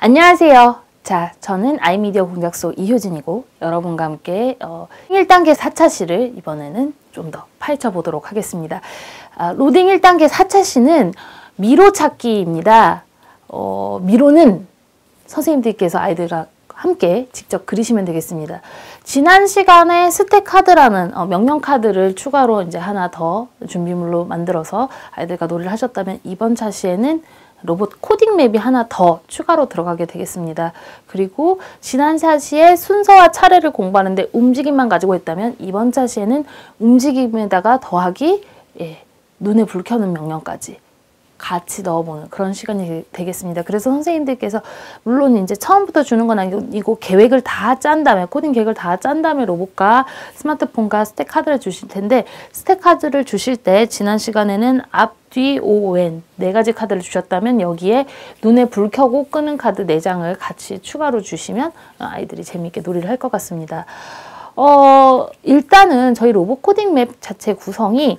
안녕하세요. 자, 저는 아이미디어 공작소 이효진이고 여러분과 함께 1단계 4차 시를 이번에는 좀 더 파헤쳐 보도록 하겠습니다. 로딩 1단계 4차 시는 미로 찾기입니다. 미로는 선생님들께서 아이들과 함께 직접 그리시면 되겠습니다. 지난 시간에 스택 카드라는 명령 카드를 추가로 이제 하나 더 준비물로 만들어서 아이들과 놀이를 하셨다면 이번 차시에는 로봇 코딩 맵이 하나 더 추가로 들어가게 되겠습니다. 그리고 지난 차시에 순서와 차례를 공부하는데 움직임만 가지고 있다면 이번 차시에는 움직임에다가 더하기 눈에 불 켜는 명령까지 같이 넣어보는 그런 시간이 되겠습니다. 그래서 선생님들께서 물론 이제 처음부터 주는 건 아니고 계획을 다 짠 다음에 코딩 계획을 다 짠 다음에 로봇과 스마트폰과 스택 카드를 주실 텐데 스택 카드를 주실 때 지난 시간에는 앞, 뒤, 오, 왼 4가지 카드를 주셨다면 여기에 눈에 불 켜고 끄는 카드 4장을 같이 추가로 주시면 아이들이 재미있게 놀이를 할 것 같습니다. 일단은 저희 로봇 코딩 맵 자체 구성이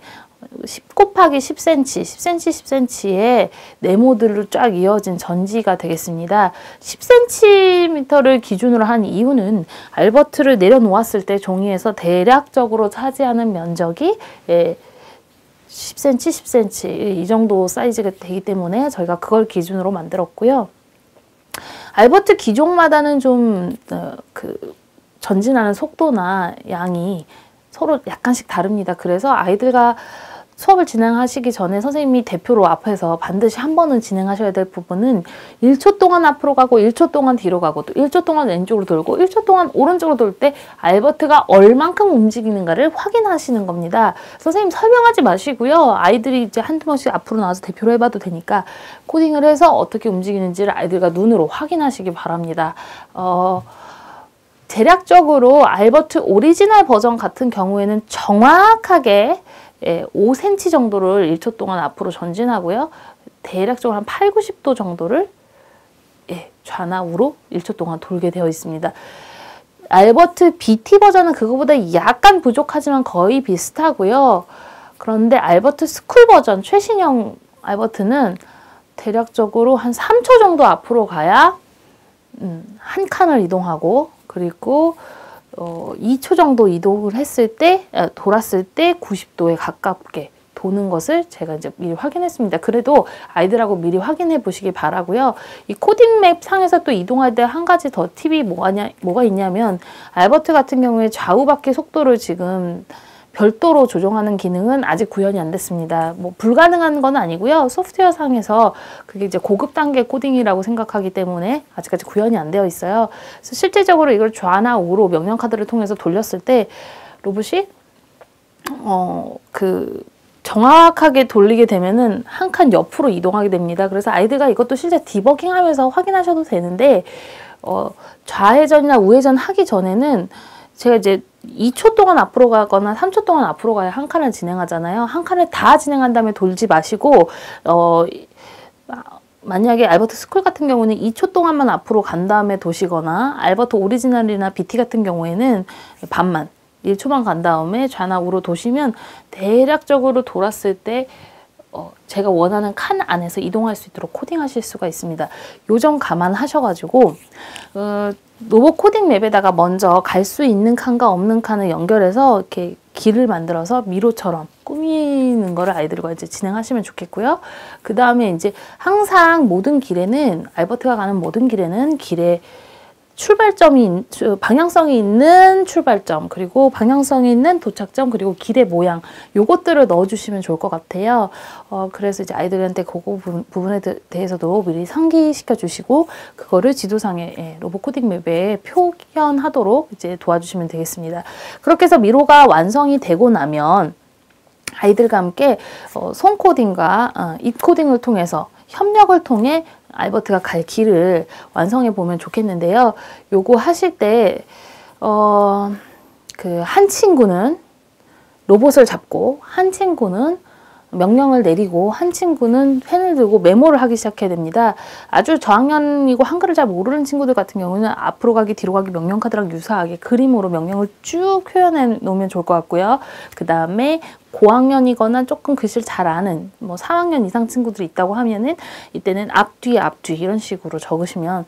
10 곱하기 10cm, 10cm, 10cm의 네모들로 쫙 이어진 전지가 되겠습니다. 10cm를 기준으로 한 이유는 알버트를 내려놓았을 때 종이에서 대략적으로 차지하는 면적이 10cm, 10cm 이 정도 사이즈가 되기 때문에 저희가 그걸 기준으로 만들었고요. 알버트 기종마다는 좀 전진하는 속도나 양이 서로 약간씩 다릅니다. 그래서 아이들과 수업을 진행하시기 전에 선생님이 대표로 앞에서 반드시 한 번은 진행하셔야 될 부분은 1초 동안 앞으로 가고 1초 동안 뒤로 가고 또 1초 동안 왼쪽으로 돌고 1초 동안 오른쪽으로 돌 때 알버트가 얼만큼 움직이는가를 확인하시는 겁니다. 선생님 설명하지 마시고요. 아이들이 이제 한두 번씩 앞으로 나와서 대표로 해봐도 되니까 코딩을 해서 어떻게 움직이는지를 아이들과 눈으로 확인하시기 바랍니다. 대략적으로 알버트 오리지널 버전 같은 경우에는 정확하게 5cm 정도를 1초 동안 앞으로 전진하고요. 대략적으로 한 8, 90도 정도를 좌나 우로 1초 동안 돌게 되어 있습니다. 알버트 BT 버전은 그거보다 약간 부족하지만 거의 비슷하고요. 그런데 알버트 스쿨 버전, 최신형 알버트는 대략적으로 한 3초 정도 앞으로 가야 한 칸을 이동하고 그리고 2초 정도 이동을 했을 때, 돌았을 때 90도에 가깝게 도는 것을 제가 이제 미리 확인했습니다. 그래도 아이들하고 미리 확인해 보시기 바라고요. 이 코딩 맵 상에서 또 이동할 때 한 가지 더 팁이 뭐가 있냐면 알버트 같은 경우에 좌우 바퀴 속도를 지금 별도로 조정하는 기능은 아직 구현이 안 됐습니다. 뭐 불가능한 건 아니고요. 소프트웨어 상에서 그게 이제 고급 단계 코딩이라고 생각하기 때문에 아직까지 구현이 안 되어 있어요. 그래서 실질적으로 이걸 좌나 우로 명령 카드를 통해서 돌렸을 때 로봇이 정확하게 돌리게 되면은 한 칸 옆으로 이동하게 됩니다. 그래서 아이들과 이것도 실제 디버깅하면서 확인하셔도 되는데 좌회전이나 우회전 하기 전에는 제가 이제 2초 동안 앞으로 가거나 3초 동안 앞으로 가야 한 칸을 진행하잖아요. 한 칸을 다 진행한 다음에 돌지 마시고 만약에 알버트 스쿨 같은 경우는 2초 동안만 앞으로 간 다음에 도시거나 알버트 오리지널이나 BT 같은 경우에는 반만 1초만 간 다음에 좌나 우로 도시면 대략적으로 돌았을 때 제가 원하는 칸 안에서 이동할 수 있도록 코딩하실 수가 있습니다. 요 점 감안하셔가지고 로봇 코딩 맵에다가 먼저 갈 수 있는 칸과 없는 칸을 연결해서 이렇게 길을 만들어서 미로처럼 꾸미는 거를 아이들과 이제 진행하시면 좋겠고요. 그 다음에 이제 항상 모든 길에는 알버트가 가는 모든 길에는 길에 방향성이 있는 출발점, 그리고 방향성이 있는 도착점, 그리고 길의 모양, 요것들을 넣어주시면 좋을 것 같아요. 그래서 이제 아이들한테 그거 부분에 대해서도 미리 상기시켜 주시고, 그거를 지도상에, 로봇 코딩 맵에 표현하도록 이제 도와주시면 되겠습니다. 그렇게 해서 미로가 완성이 되고 나면, 아이들과 함께, 손 코딩과 입 코딩을 통해서, 협력을 통해 알버트가 갈 길을 완성해 보면 좋겠는데요. 요거 하실 때, 한 친구는 로봇을 잡고, 한 친구는 명령을 내리고 한 친구는 펜을 들고 메모를 하기 시작해야 됩니다. 아주 저학년이고 한글을 잘 모르는 친구들 같은 경우는 앞으로 가기 뒤로 가기 명령 카드랑 유사하게 그림으로 명령을 쭉 표현해 놓으면 좋을 것 같고요. 그 다음에 고학년이거나 조금 글씨를 잘 아는 뭐 3학년 이상 친구들이 있다고 하면은 이때는 앞뒤 이런 식으로 적으시면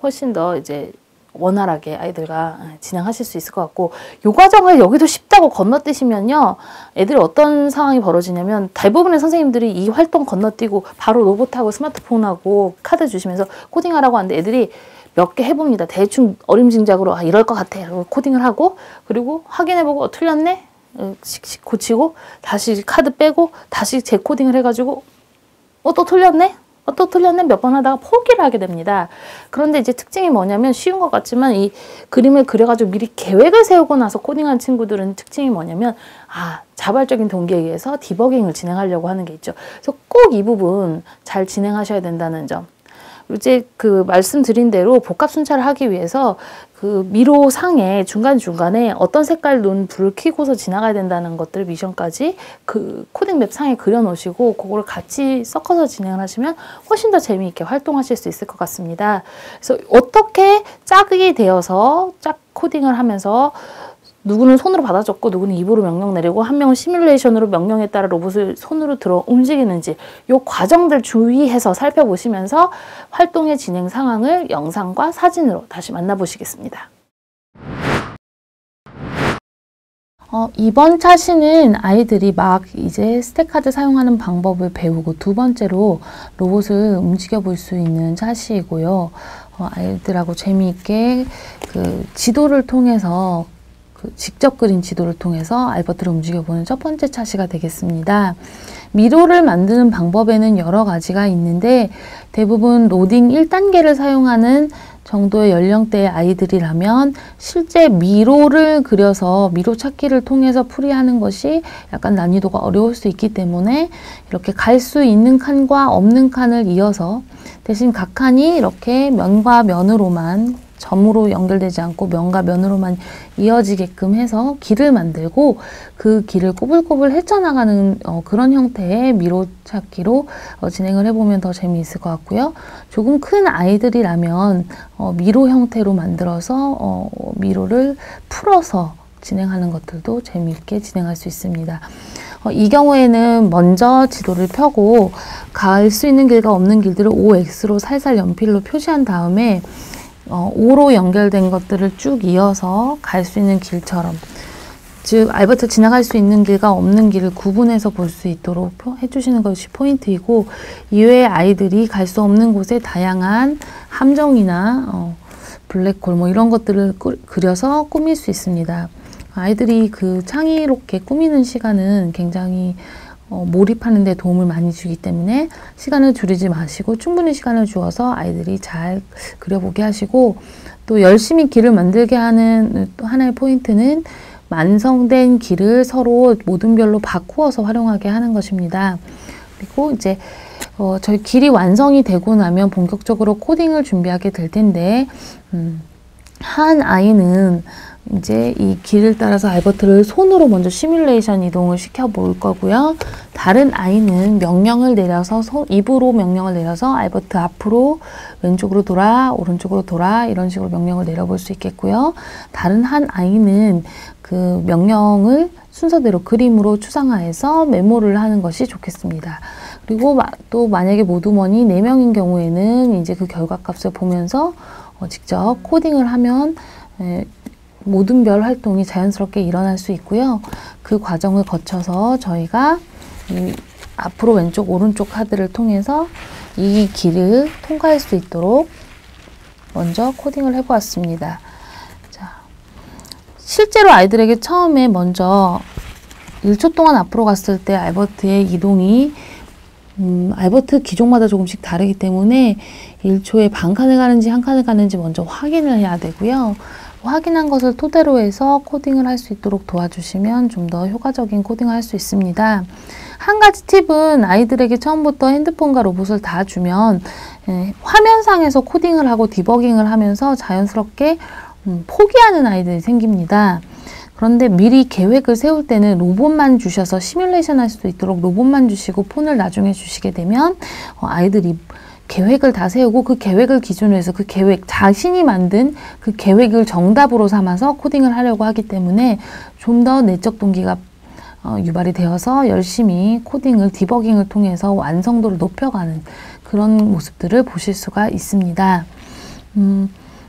훨씬 더 이제 원활하게 아이들과 진행하실 수 있을 것 같고, 요 과정을 여기도 쉽다고 건너뛰시면요, 애들이 어떤 상황이 벌어지냐면 대부분의 선생님들이 이 활동 건너뛰고 바로 로봇하고 스마트폰하고 카드 주시면서 코딩하라고 하는데 애들이 몇 개 해봅니다. 대충 어림짐작으로 이럴 것 같아 이러고 코딩을 하고, 그리고 확인해보고 틀렸네? 씩씩 고치고 다시 카드 빼고 다시 재코딩을 해가지고 또 틀렸네? 또 틀렸네? 몇 번 하다가 포기를 하게 됩니다. 그런데 이제 특징이 뭐냐면, 쉬운 것 같지만 이 그림을 그려가지고 미리 계획을 세우고 나서 코딩한 친구들은 특징이 뭐냐면, 자발적인 동기에 의해서 디버깅을 진행하려고 하는 게 있죠. 그래서 꼭 이 부분 잘 진행하셔야 된다는 점. 이제 그 말씀드린 대로 복합 순찰을 하기 위해서 그 미로상에 중간중간에 어떤 색깔 눈 불을 켜고서 지나가야 된다는 것들 미션까지 그 코딩 맵 상에 그려 놓으시고 그거를 같이 섞어서 진행을 하시면 훨씬 더 재미있게 활동하실 수 있을 것 같습니다. 그래서 어떻게 짝이 되어서 짝 코딩을 하면서 누구는 손으로 받아 적고 누구는 입으로 명령 내리고 한 명은 시뮬레이션으로 명령에 따라 로봇을 손으로 들어 움직이는지, 요 과정들 주의해서 살펴보시면서 활동의 진행 상황을 영상과 사진으로 다시 만나보시겠습니다. 이번 차시는 아이들이 막 이제 스택카드 사용하는 방법을 배우고 두 번째로 로봇을 움직여 볼 수 있는 차시이고요. 아이들하고 재미있게 그 지도를 통해서 직접 그린 지도를 통해서 알버트를 움직여보는 첫 번째 차시가 되겠습니다. 미로를 만드는 방법에는 여러 가지가 있는데 대부분 로딩 1단계를 사용하는 정도의 연령대의 아이들이라면 실제 미로를 그려서 미로 찾기를 통해서 풀이하는 것이 약간 난이도가 어려울 수 있기 때문에 이렇게 갈 수 있는 칸과 없는 칸을 이어서 대신 각 칸이 이렇게 면과 면으로만 점으로 연결되지 않고 면과 면으로만 이어지게끔 해서 길을 만들고 그 길을 꼬불꼬불 헤쳐나가는 그런 형태의 미로 찾기로 진행을 해보면 더 재미있을 것 같고요. 조금 큰 아이들이라면 미로 형태로 만들어서 미로를 풀어서 진행하는 것들도 재미있게 진행할 수 있습니다. 이 경우에는 먼저 지도를 펴고 갈 수 있는 길과 없는 길들을 OX로 살살 연필로 표시한 다음에 O로 연결된 것들을 쭉 이어서 갈 수 있는 길처럼, 즉 알버트 지나갈 수 있는 길과 없는 길을 구분해서 볼 수 있도록 해주시는 것이 포인트이고, 이외에 아이들이 갈 수 없는 곳에 다양한 함정이나 블랙홀 뭐 이런 것들을 그려서 꾸밀 수 있습니다. 아이들이 그 창의롭게 꾸미는 시간은 굉장히 몰입하는 데 도움을 많이 주기 때문에 시간을 줄이지 마시고 충분히 시간을 주어서 아이들이 잘 그려보게 하시고, 또 열심히 길을 만들게 하는 또 하나의 포인트는 완성된 길을 서로 모둠별로 바꾸어서 활용하게 하는 것입니다. 그리고 이제 저희 길이 완성이 되고 나면 본격적으로 코딩을 준비하게 될 텐데, 한 아이는 이제 이 길을 따라서 알버트를 손으로 먼저 시뮬레이션 이동을 시켜 볼 거고요. 다른 아이는 명령을 내려서 입으로 명령을 내려서 알버트 앞으로 왼쪽으로 돌아 오른쪽으로 돌아 이런 식으로 명령을 내려볼 수 있겠고요. 다른 한 아이는 그 명령을 순서대로 그림으로 추상화해서 메모를 하는 것이 좋겠습니다. 그리고 또 만약에 모두머니 4명인 경우에는 이제 그 결과값을 보면서 직접 코딩을 하면 모둠별 활동이 자연스럽게 일어날 수 있고요. 그 과정을 거쳐서 저희가 앞으로 왼쪽 오른쪽 카드를 통해서 이 길을 통과할 수 있도록 먼저 코딩을 해보았습니다. 자, 실제로 아이들에게 처음에 먼저 1초 동안 앞으로 갔을 때 알버트의 이동이 알버트 기종마다 조금씩 다르기 때문에 1초에 반 칸을 가는지 한 칸을 가는지 먼저 확인을 해야 되고요. 확인한 것을 토대로 해서 코딩을 할 수 있도록 도와주시면 좀 더 효과적인 코딩을 할 수 있습니다. 한 가지 팁은 아이들에게 처음부터 핸드폰과 로봇을 다 주면 화면상에서 코딩을 하고 디버깅을 하면서 자연스럽게 포기하는 아이들이 생깁니다. 그런데 미리 계획을 세울 때는 로봇만 주셔서 시뮬레이션 할 수도 있도록 로봇만 주시고 폰을 나중에 주시게 되면 아이들이 계획을 다 세우고 그 계획을 기준으로 해서 그 계획, 자신이 만든 그 계획을 정답으로 삼아서 코딩을 하려고 하기 때문에 좀 더 내적 동기가 유발이 되어서 열심히 코딩을, 디버깅을 통해서 완성도를 높여가는 그런 모습들을 보실 수가 있습니다.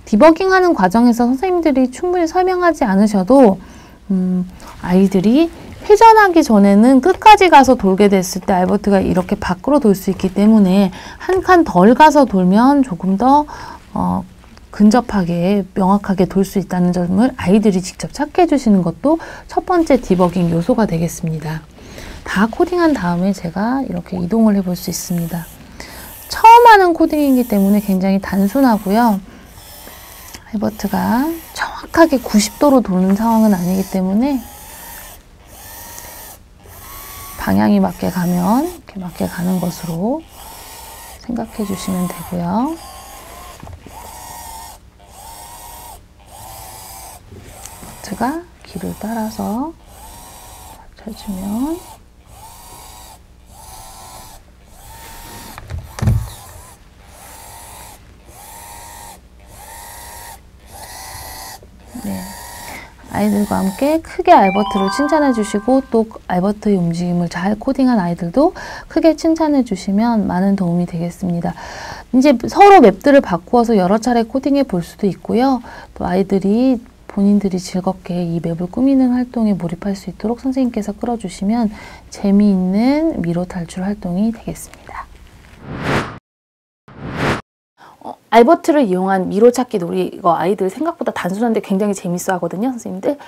디버깅하는 과정에서 선생님들이 충분히 설명하지 않으셔도 아이들이 회전하기 전에는 끝까지 가서 돌게 됐을 때 알버트가 이렇게 밖으로 돌 수 있기 때문에 한 칸 덜 가서 돌면 조금 더 근접하게 명확하게 돌 수 있다는 점을 아이들이 직접 찾게 해주시는 것도 첫 번째 디버깅 요소가 되겠습니다. 다 코딩한 다음에 제가 이렇게 이동을 해볼 수 있습니다. 처음 하는 코딩이기 때문에 굉장히 단순하고요. 알버트가 정확하게 90도로 도는 상황은 아니기 때문에 방향이 맞게 가면 이렇게 맞게 가는 것으로 생각해 주시면 되고요. 알버트가 길을 따라서 쳐주면 네. 아이들과 함께 크게 알버트를 칭찬해 주시고 또 알버트의 움직임을 잘 코딩한 아이들도 크게 칭찬해 주시면 많은 도움이 되겠습니다. 이제 서로 맵들을 바꾸어서 여러 차례 코딩해 볼 수도 있고요. 또 아이들이 본인들이 즐겁게 이 맵을 꾸미는 활동에 몰입할 수 있도록 선생님께서 끌어주시면 재미있는 미로 탈출 활동이 되겠습니다. 알버트를 이용한 미로 찾기 놀이, 이거 아이들 생각보다 단순한데 굉장히 재밌어 하거든요, 선생님들.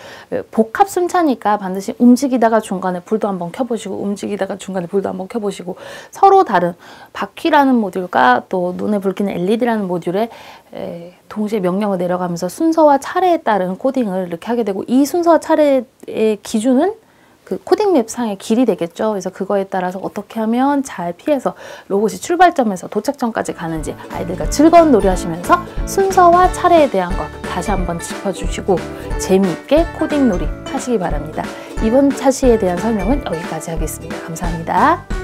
복합 순차니까 반드시 움직이다가 중간에 불도 한번 켜보시고, 움직이다가 중간에 불도 한번 켜보시고, 서로 다른 바퀴라는 모듈과 또 눈에 불키는 LED라는 모듈에 동시에 명령을 내려가면서 순서와 차례에 따른 코딩을 이렇게 하게 되고, 이 순서와 차례의 기준은 그 코딩 맵 상의 길이 되겠죠. 그래서 그거에 따라서 어떻게 하면 잘 피해서 로봇이 출발점에서 도착점까지 가는지 아이들과 즐거운 놀이 하시면서 순서와 차례에 대한 것 다시 한번 짚어주시고 재미있게 코딩 놀이 하시기 바랍니다. 이번 차시에 대한 설명은 여기까지 하겠습니다. 감사합니다.